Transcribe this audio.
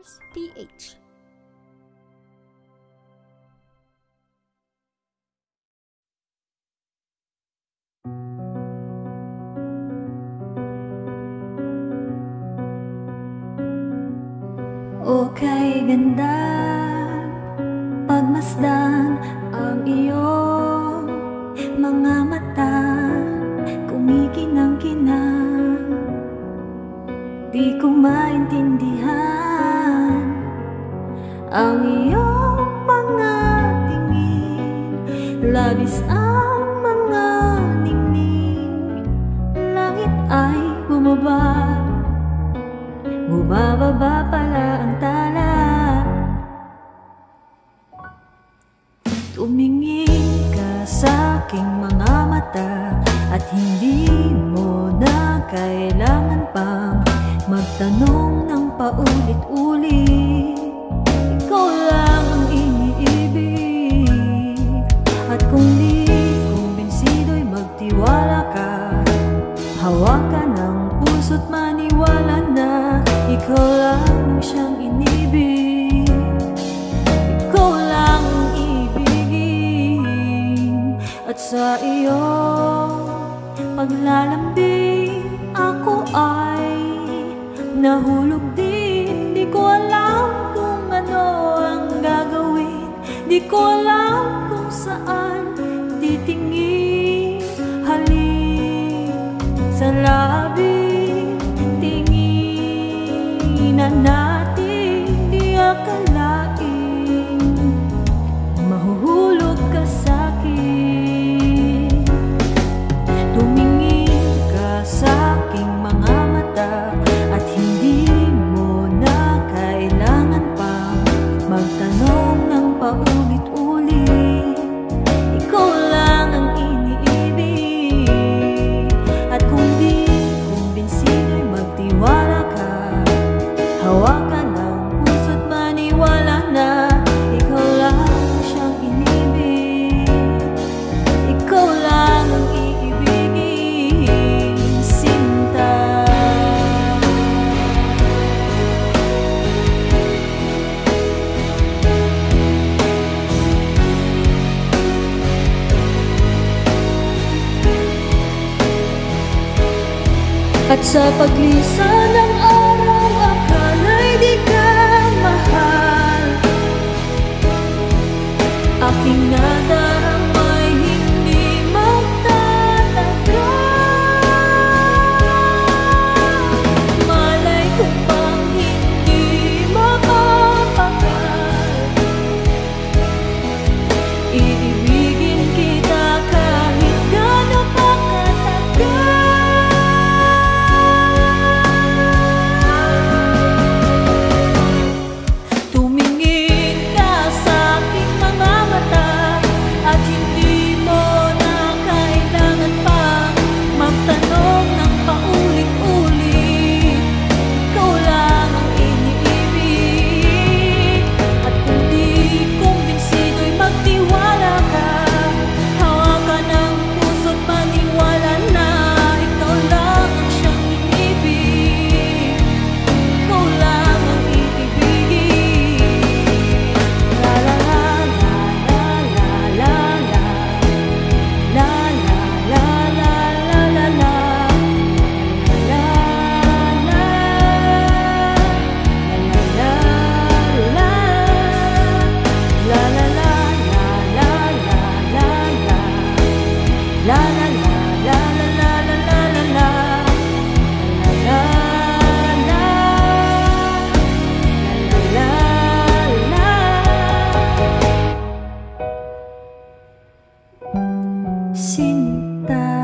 Records PH. O kay ganda, pagmasdan ang iyong mga mata, kumikinang-kinang. Di ko maintindihan ang iyong mga tingin, labis ang mga ningning. Langit ay bumaba, bumababa pala ang tala. Tumingin ka sa aking mga mata at hindi mo na kailangan pang magtanong ng paulit-ulit. Ikaw lang ang iniibig, at kung di kumbinsido'y magtiwala ka. Hawakan ang puso't maniwala na ikaw lang siyang inibig. Ikaw lang ang ibigin, at sa iyong paglalambing ako ay nahulog din. Di ko alam kung ano ang gagawin, di ko alam kung saan titingin. Halik sa labi, tinginan natin, di akalain mahuhulog ka sa'kin. Tumingin ka sa aking mga mata at hindi mo na kailangan pang magtanong ng paulit-ulit. Ikaw lang ang iniibig, at kung di kumbinsido'y magtiwala ka. Hawakan ang puso't maniwala na ikaw lang siyang inibig. Ikaw lang ang iibigin, sinta. At sa paglisan ng araw, akala'y di ka mahal. Aking nadarama'y hindi magtatagal. Malay ko pang hindi makapagal. Iibigin kita kahit gaano pa katagal. Sinta.